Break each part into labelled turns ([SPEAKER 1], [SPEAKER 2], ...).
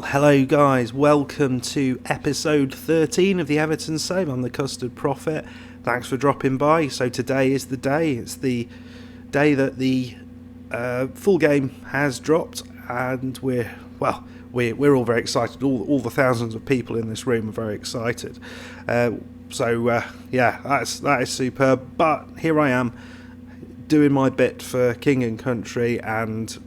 [SPEAKER 1] hello guys, welcome to episode 13 of the Everton Save. I'm the Custard Prophet. Thanks for dropping by. So today is the day. It's the day that the full game has dropped, and we're all very excited. All the thousands of people in this room are very excited. That is superb. But here I am, doing my bit for King and Country and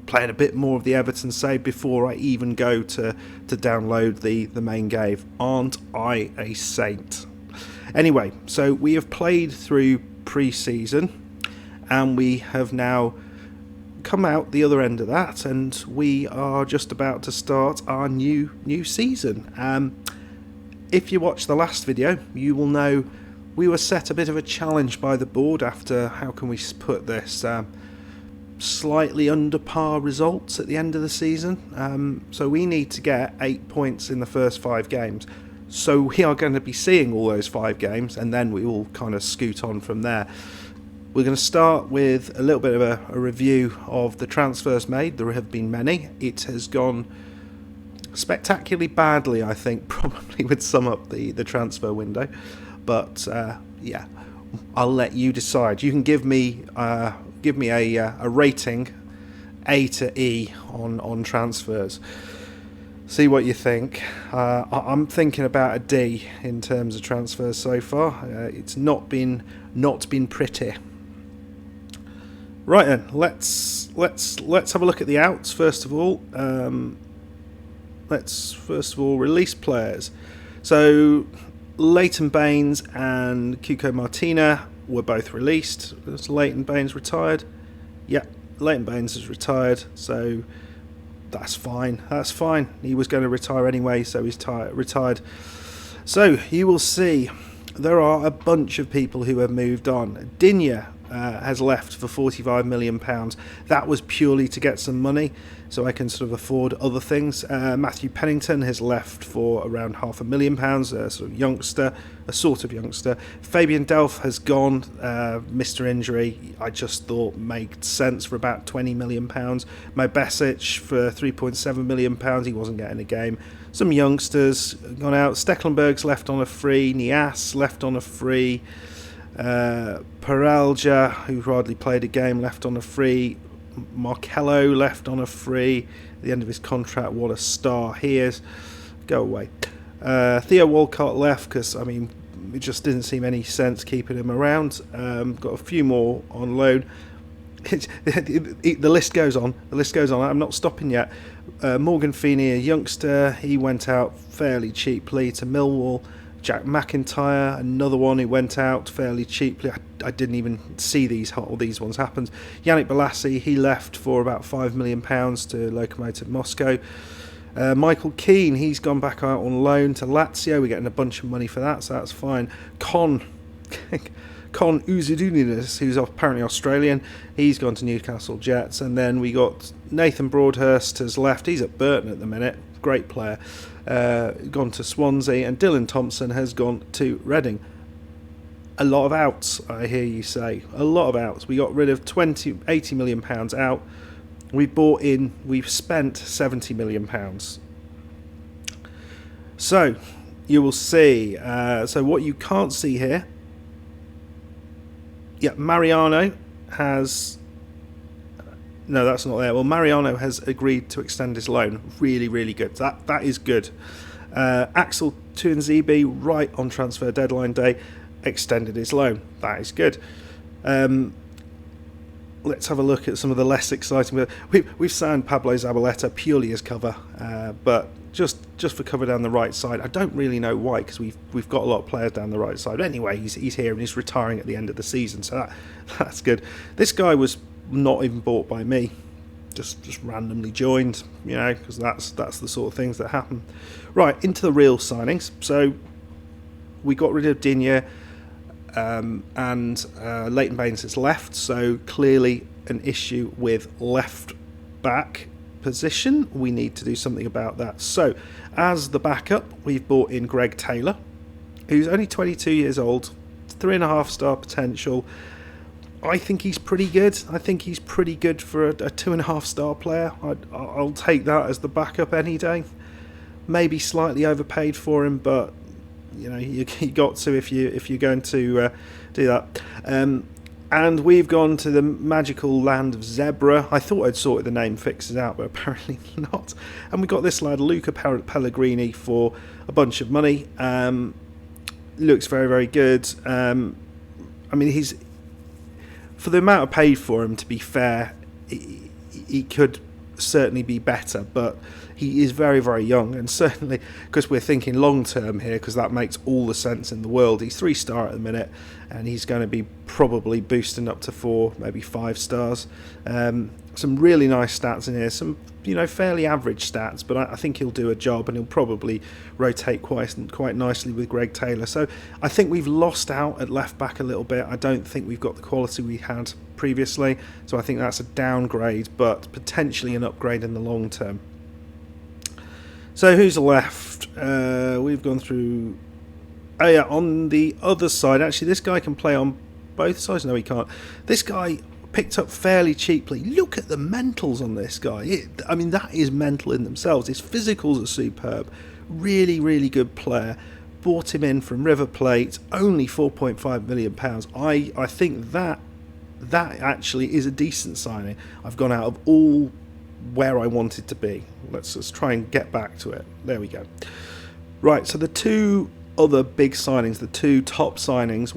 [SPEAKER 1] playing a bit more of the Everton Save before I even go to download the main game. Aren't I a saint? Anyway, so we have played through pre-season and we have now come out the other end of that, and we are just about to start our new season. If you watched the last video, you will know we were set a bit of a challenge by the board after, how can we put this, slightly under par results at the end of the season. So we need to get 8 points in the first 5 games. So we are going to be seeing all those 5 games, and then we will kind of scoot on from there. We're going to start with a little bit of a review of the transfers made. There have been many. It has gone spectacularly badly, I think, probably would sum up the transfer window. But I'll let you decide. You can give me a rating, A to E, on transfers. See what you think. I'm thinking about a D in terms of transfers so far. It's not been pretty. Right then, let's have a look at the outs first of all. Let's first of all release players. So Leighton Baines and Cuco Martina were both released. Is Leighton Baines retired? Yeah, Leighton Baines is retired, so that's fine. He was going to retire anyway, so he's retired. So you will see there are a bunch of people who have moved on. Digne has left for £45 million. That was purely to get some money, so I can sort of afford other things. Matthew Pennington has left for around £500,000, a sort of youngster. Fabian Delph has gone, Mr. Injury, I just thought made sense for about £20 million. Mo Besic for £3.7 million, he wasn't getting a game. Some youngsters gone out. Stecklenburg's left on a free. Nias left on a free. Peralja, who hardly played a game, left on a free. Marcello left on a free at the end of his contract. What a star he is. Go away. Theo Walcott left because, it just didn't seem any sense keeping him around. Got a few more on loan. The list goes on. I'm not stopping yet. Morgan Feeney, a youngster, he went out fairly cheaply to Millwall. Jack McIntyre, another one who went out fairly cheaply. I didn't even see these ones happen. Yannick Bolasie, he left for about £5 million to Lokomotiv Moscow. Michael Keane, he's gone back out on loan to Lazio. We're getting a bunch of money for that, so that's fine. Con Uzudunis, who's apparently Australian, he's gone to Newcastle Jets. And then we got Nathan Broadhurst has left. He's at Burton at the minute. Great player. Gone to Swansea, and Dylan Thompson has gone to Reading. A lot of outs, I hear you say. A lot of outs. We got rid of £80 million out. We've spent £70 million. So, you will see. So what you can't see here. Yeah, Mariano has... No, that's not there. Well, Mariano has agreed to extend his loan. Really, really good. That is good. Axel Tuanzebe, right on transfer deadline day, extended his loan. That is good. Let's have a look at some of the less exciting. We've signed Pablo Zabaleta purely as cover, but just for cover down the right side. I don't really know why, because we've got a lot of players down the right side. But anyway, he's here and he's retiring at the end of the season, so that's good. This guy was not even bought by me, just randomly joined, because that's the sort of things that happen. Right, into the real signings. So we got rid of Digne, and Leighton Baines has left, so clearly an issue with left back position. We need to do something about that. So as the backup, we've brought in Greg Taylor, who's only 22 years old, 3.5 star potential. I think he's pretty good. I think he's pretty good for a 2.5-star player. I'll take that as the backup any day. Maybe slightly overpaid for him, but you got to if you're going to do that. And we've gone to the magical land of Zebra. I thought I'd sorted the name fixes out, but apparently not. And we got this lad, Luca Pellegrini, for a bunch of money. Looks very, very good. He's, for the amount I paid for him, to be fair, he could certainly be better, but he is very, very young, and certainly because we're thinking long term here, because that makes all the sense in the world. He's 3-star at the minute, and he's going to be probably boosting up to 4, maybe 5 stars. Some really nice stats in here, some fairly average stats, but I think he'll do a job, and he'll probably rotate quite nicely with Greg Taylor. So I think we've lost out at left back a little bit. I don't think we've got the quality we had previously, so I think that's a downgrade, but potentially an upgrade in the long term. So who's left? We've gone through. Oh yeah, on the other side, actually, this guy can play on both sides. No, he can't. This guy picked up fairly cheaply. Look at the mentals on this guy. That is mental in themselves. His physicals are superb. Really, really good player. Bought him in from River Plate. Only £4.5 million. I think that actually is a decent signing. I've gone out of all where I wanted to be. Let's just try and get back to it. There we go. Right, so the two other big signings, the two top signings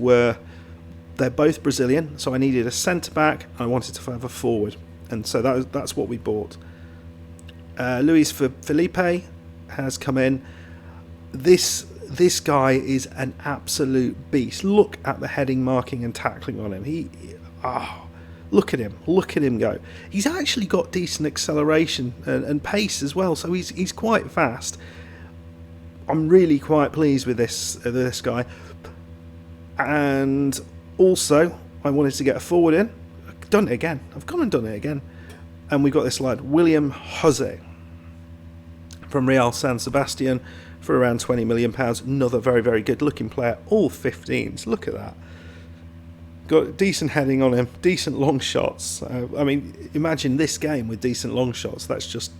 [SPEAKER 1] they're both Brazilian, so I needed a centre-back, I wanted to have a forward, and so that's what we bought. Luis Felipe has come in. This guy is an absolute beast. Look at the heading, marking and tackling on him. Look at him go. He's actually got decent acceleration and pace as well, so he's quite fast. I'm really quite pleased with this guy. And also, I wanted to get a forward in. I've done it again. I've gone and done it again. And we've got this lad, William Jose, from Real San Sebastian, for around £20 million. Another very, very good looking player. All 15s. Look at that. Got decent heading on him, decent long shots. Imagine this game with decent long shots. That's just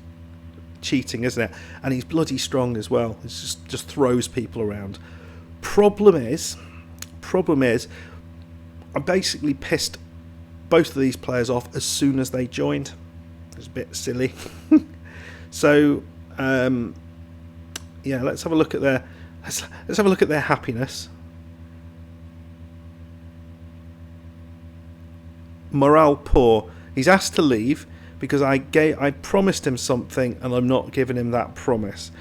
[SPEAKER 1] cheating, isn't it? And he's bloody strong as well. He just throws people around. Problem is, I basically pissed both of these players off as soon as they joined. It was a bit silly. So, let's have a look at their happiness. Morale poor. He's asked to leave because I promised him something and I'm not giving him that promise.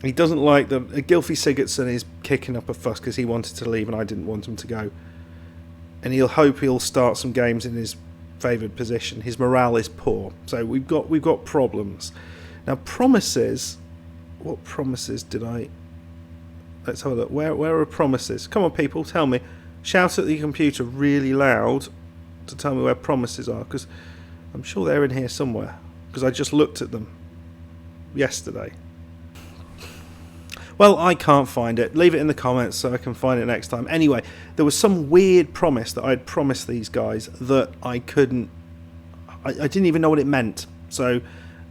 [SPEAKER 1] He doesn't like Gylfi Sigurdsson is kicking up a fuss because he wanted to leave and I didn't want him to go. And he'll start some games in his favoured position. His morale is poor, so we've got problems. Now promises. What promises did I? Let's have a look. Where are promises? Come on, people, tell me. Shout at the computer really loud to tell me where promises are, because I'm sure they're in here somewhere, because I just looked at them yesterday. Well, I can't find it. Leave it in the comments so I can find it next time. Anyway, there was some weird promise that I'd promised these guys that I couldn't. I didn't even know what it meant. So,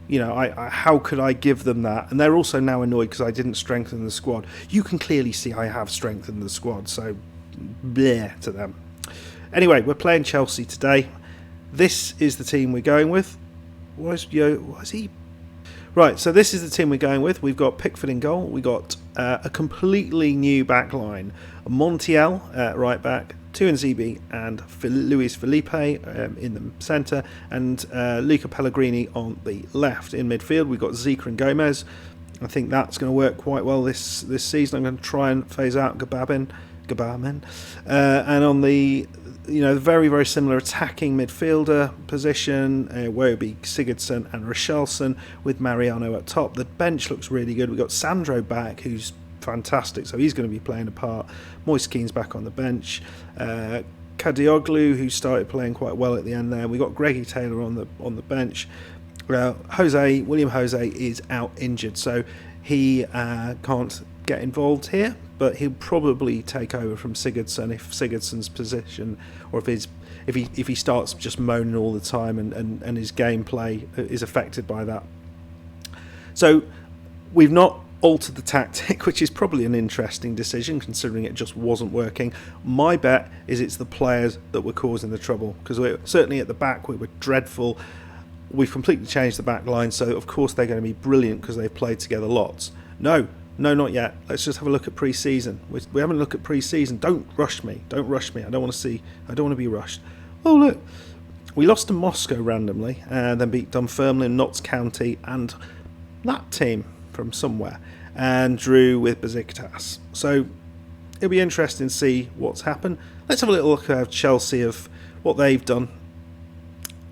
[SPEAKER 1] how could I give them that? And they're also now annoyed because I didn't strengthen the squad. You can clearly see I have strengthened the squad, so bleh to them. Anyway, we're playing Chelsea today. This is the team we're going with. Was he? Right, so this is the team we're going with. We've got Pickford in goal. We've got a completely new back line. Montiel right back, Tuanzebe and Luis Felipe in the centre, and Luca Pellegrini on the left. In midfield, we've got Zika and Gomez. I think that's going to work quite well this season. I'm going to try and phase out Gabamin. And on the very, very similar attacking midfielder position, Wobie, Sigurdsson and Richarlison with Mariano at top. The bench looks really good. We've got Sandro back, who's fantastic, so he's going to be playing a part. Moise Keane's back on the bench. Kadioglu, who started playing quite well at the end there. We've got Greggy Taylor on the bench. William Jose is out injured, so He can't get involved here, but he'll probably take over from Sigurdsson if Sigurdsson's position, or if he starts just moaning all the time and his gameplay is affected by that. So we've not altered the tactic, which is probably an interesting decision considering it just wasn't working. My bet is it's the players that were causing the trouble, because certainly at the back we were dreadful. We've completely changed the back line, so of course they're going to be brilliant because they've played together lots. No, not yet. Let's just have a look at pre-season. We haven't looked at pre-season. Don't rush me. I don't want to be rushed. Oh look, we lost to Moscow randomly, and then beat Dunfermline, Notts County, and that team from somewhere, and drew with Besiktas. So it'll be interesting to see what's happened. Let's have a little look at Chelsea, of what they've done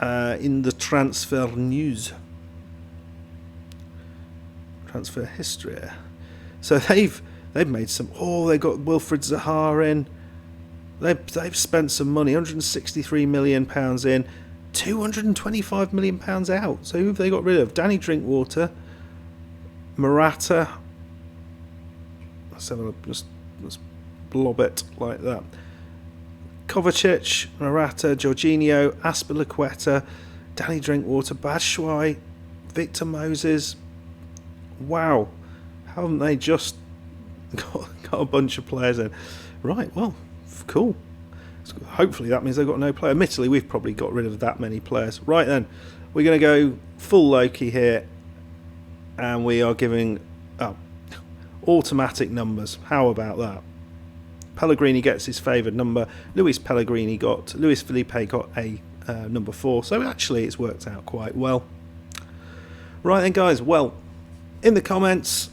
[SPEAKER 1] in the transfer news, transfer history. So they've made some. Oh, they got Wilfried Zaha in. They've spent some money, £163 million in, £225 million out. So who have they got rid of? Danny Drinkwater, Morata. Let's blob it like that. Kovacic, Morata, Jorginho, Azpilicueta, Danny Drinkwater, Batshuayi, Victor Moses. Wow, haven't they just got a bunch of players in? Right, well, cool. Hopefully that means they've got no player. Admittedly, we've probably got rid of that many players. Right then, we're going to go full Loki here, and we are giving automatic numbers. How about that? Pellegrini gets his favoured number. Luis Felipe got a number 4. So actually it's worked out quite well. Right then, guys. Well, in the comments,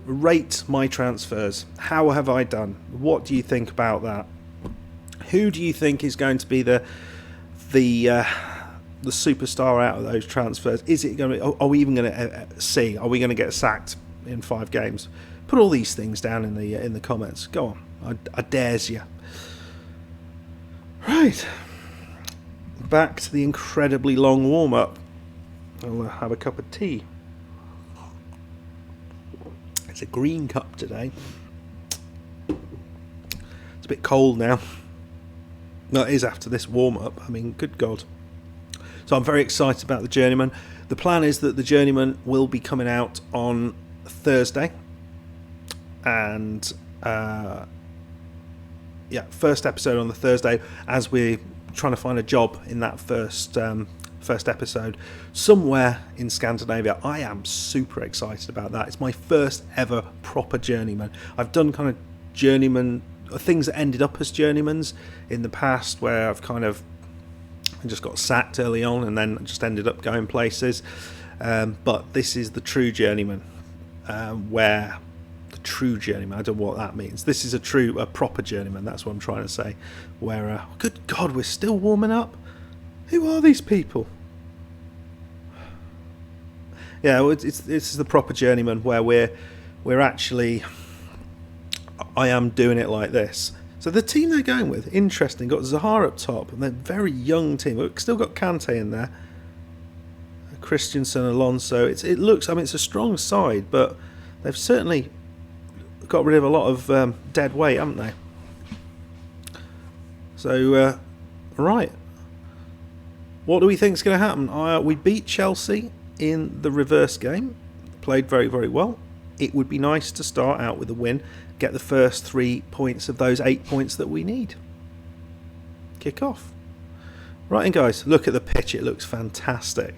[SPEAKER 1] rate my transfers. How have I done? What do you think about that? Who do you think is going to be the superstar out of those transfers? Is it going to? Are we even going to see? Are we going to get sacked in 5 games? Put all these things down in the comments. Go on. I dares you. Right. Back to the incredibly long warm-up. I'll have a cup of tea. It's a green cup today. It's a bit cold now. No, it is after this warm-up. I mean, good God. So I'm very excited about the Journeyman. The plan is that the Journeyman will be coming out on Thursday. And first episode on the Thursday, as we're trying to find a job in that first episode somewhere in Scandinavia. I am super excited about that. It's my first ever proper Journeyman. I've done kind of Journeyman things that ended up as Journeymans in the past, where I've just got sacked early on and then just ended up going places. But this is the true Journeyman, where the true Journeyman, I don't know what that means. This is a proper Journeyman, that's what I'm trying to say. Where, good God, we're still warming up? Who are these people? Yeah, well, it's the proper Journeyman, where we're actually, I am doing it like this. So the team they're going with, interesting. Got Zaha up top, and they're a very young team. We've still got Kante in there, Christensen, Alonso. It looks, I mean, it's a strong side, but they've certainly got rid of a lot of dead weight, haven't they? So, right. What do we think is going to happen? We beat Chelsea in the reverse game. Played very, very well. It would be nice to start out with a win. Get the first 3 points of those 8 points that we need. Kick off. Right, and guys, look at the pitch. It looks fantastic.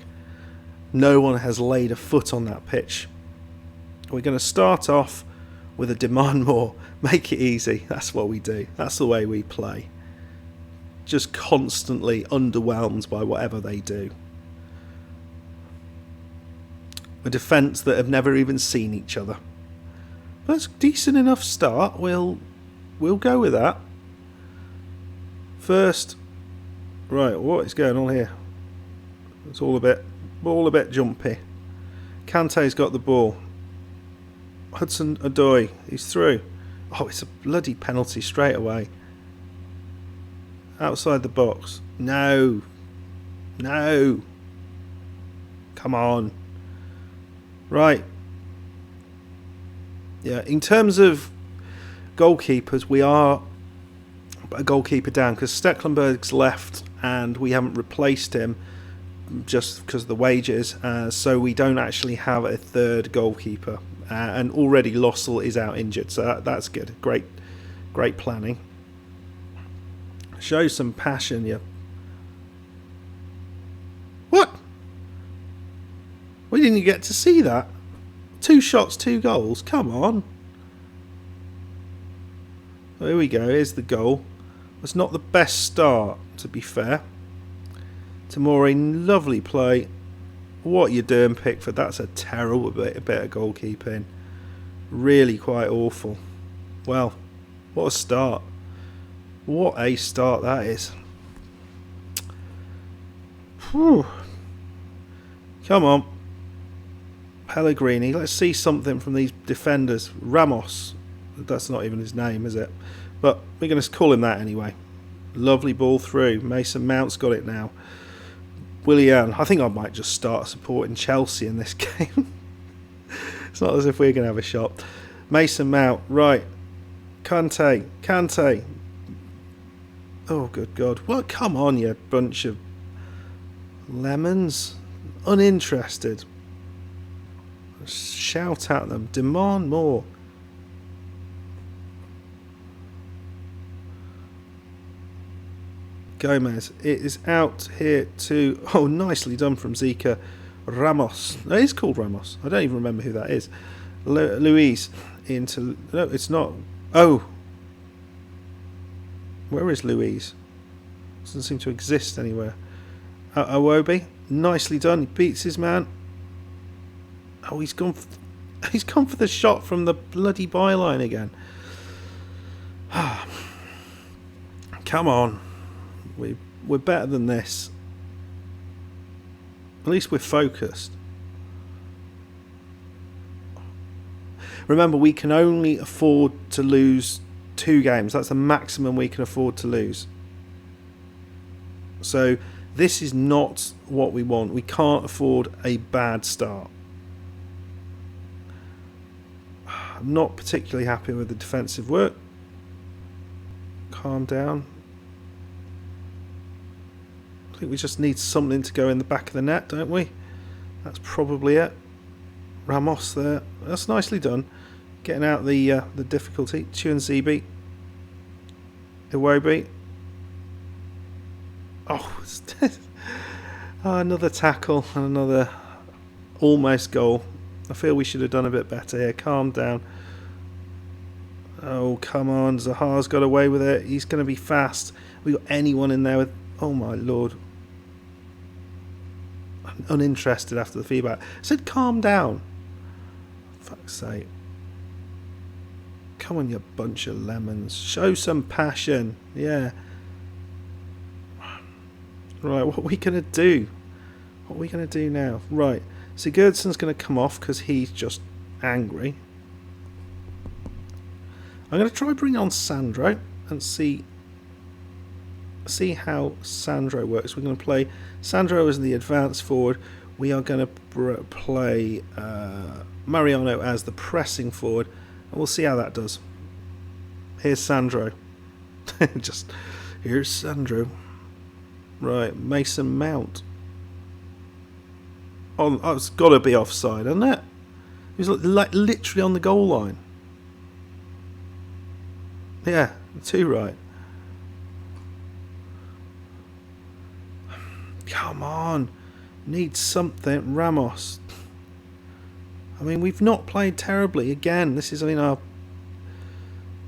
[SPEAKER 1] No one has laid a foot on that pitch. We're going to start off with a demand more. Make it easy. That's what we do. That's the way we play. Just constantly underwhelmed by whatever they do. A defence that have never even seen each other. That's a decent enough start. We'll go with that. First, right, what is going on here? It's all a bit jumpy. Kante's got the ball. Hudson-Odoi, he's through. Oh, it's a bloody penalty straight away. Outside the box. No. Come on. Right. Yeah, in terms of goalkeepers, we are a goalkeeper down because Stecklenburg's left and we haven't replaced him just because of the wages. So we don't actually have a third goalkeeper. And already Lossell is out injured, so that's good. Great planning. Show some passion, yeah. What? We didn't get to see that. 2 shots, 2 goals. Come on. There we go. Here's the goal. It's not the best start, to be fair. Tamori, lovely play. What you doing, Pickford? That's a terrible bit of goalkeeping. Really quite awful. Well, what a start. What a start that is. Whew. Come on. Pellegrini. Let's see something from these defenders. Ramos. That's not even his name, is it? But we're going to call him that anyway. Lovely ball through. Mason Mount's got it now. Willian. I think I might just start supporting Chelsea in this game. It's not as if we're going to have a shot. Mason Mount. Right. Kante. Oh, good God. Well, come on, you bunch of lemons. Uninterested. Shout at them. Demand more. Gomez. It is out here to... Oh, nicely done from Zika. Ramos. It is called Ramos. I don't even remember who that is. Luis into... No, it's not. Oh. Where is Luis? Doesn't seem to exist anywhere. Awobi. Nicely done. He beats his man. Oh, he's gone for the shot from the bloody byline again. Come on. We're better than this. At least we're focused. Remember, we can only afford to lose 2 games. That's the maximum we can afford to lose. So this is not what we want. We can't afford a bad start. I'm not particularly happy with the defensive work. Calm down. I think we just need something to go in the back of the net, don't we? That's probably it. Ramos there. That's nicely done. Getting out the difficulty. Chuanzibi. Iwobi. Oh, another tackle and another almost goal. I feel we should have done a bit better here. Calm down. Oh, come on. Zaha's got away with it. He's going to be fast. We got anyone in there with... Oh, my Lord. I'm uninterested after the feedback. I said calm down. Fuck's sake. Come on, you bunch of lemons. Show some passion. Yeah. Right, what are we going to do? What are we going to do now? Right. Sigurdsson's going to come off because he's just angry. I'm going to try bring on Sandro and see how Sandro works. We're going to play Sandro as the advanced forward. We are going to play Mariano as the pressing forward, and we'll see how that does. Here's Sandro. Here's Sandro. Right, Mason Mount. Oh, it's got to be offside, hasn't it? He was like literally on the goal line. Yeah, 2 right. Come on. Need something. Ramos. I mean, we've not played terribly. Again, this is the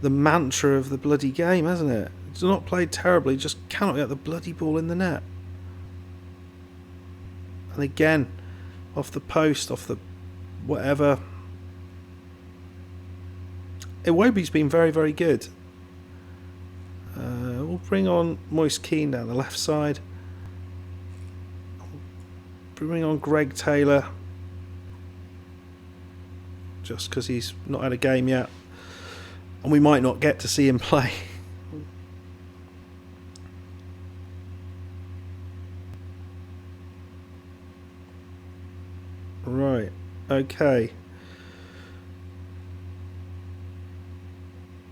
[SPEAKER 1] mantra of the bloody game, hasn't it? It's not played terribly, just cannot get the bloody ball in the net. And again, off the post, off the whatever. Iwobi's been very, very good. We'll bring on Moise Keane down the left side. Bring on Greg Taylor. Just because he's not had a game yet. And we might not get to see him play. Right, okay.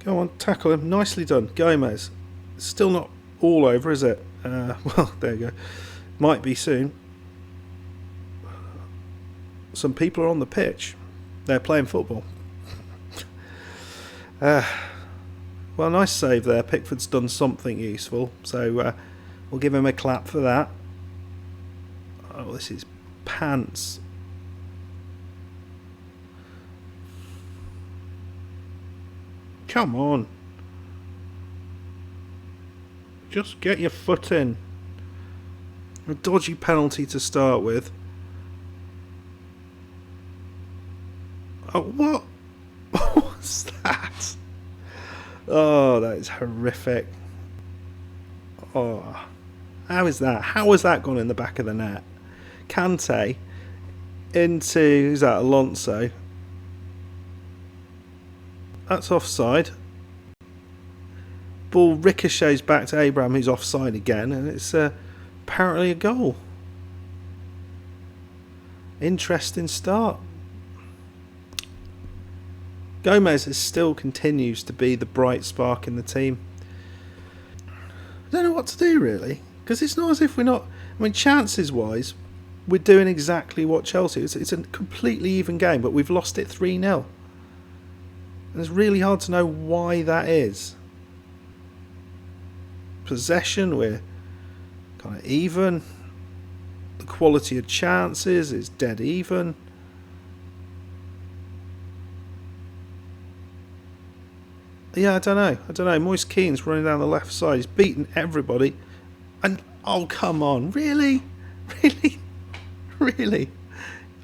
[SPEAKER 1] Go on, tackle him. Nicely done. Gomez. Still not all over, is it? Well, there you go. Might be soon. Some people are on the pitch. They're playing football. Well, nice save there. Pickford's done something useful, so we'll give him a clap for that. Oh, this is pants. Come on. Just get your foot in. A dodgy penalty to start with. Oh, what? What's that? Oh, that is horrific. Oh, how is that? How has that gone in the back of the net? Kante into, who's that, Alonso? That's offside. Ball ricochets back to Abraham, who's offside again, and it's apparently a goal. Interesting start. Gomez still continues to be the bright spark in the team. I don't know what to do, really, because it's not as if we're not... I mean, chances-wise, we're doing exactly what Chelsea... It's a completely even game, but we've lost it 3-0. And it's really hard to know why that is. Possession, we're kind of even. The quality of chances is dead even. Yeah, I don't know. Moise Keane's running down the left side. He's beaten everybody. And, oh, come on. Really? Really?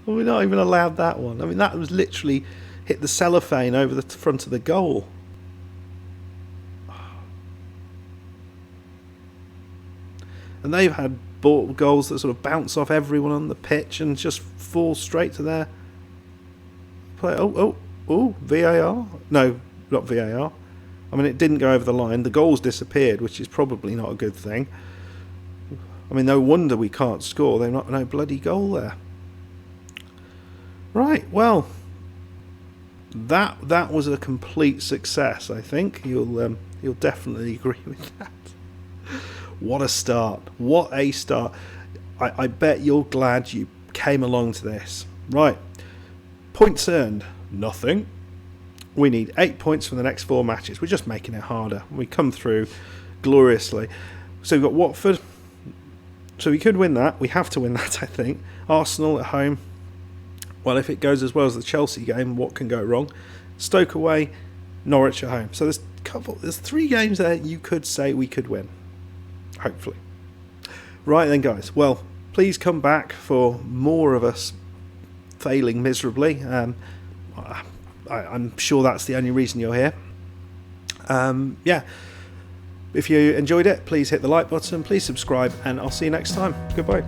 [SPEAKER 1] Well, we're not even allowed that one. I mean, that was literally hit the cellophane over the front of the goal. And they've had goals that sort of bounce off everyone on the pitch and just fall straight to their play. Oh, VAR? No, not VAR. I mean, it didn't go over the line. The goal's disappeared, which is probably not a good thing. I mean, no wonder we can't score. They've not no bloody goal there. Right, well, that was a complete success. I think you'll definitely agree with that. What a start! What a start! I bet you're glad you came along to this. Right, points earned, nothing. We need 8 points from the next 4 matches. We're just making it harder. We come through gloriously. So we've got Watford. So we could win that. We have to win that, I think. Arsenal at home. Well, if it goes as well as the Chelsea game, what can go wrong? Stoke away, Norwich at home. So there's 3 games there you could say we could win. Hopefully. Right then, guys. Well, please come back for more of us failing miserably. I'm sure that's the only reason you're here. Yeah. If you enjoyed it, please hit the like button, please subscribe, and I'll see you next time. Goodbye.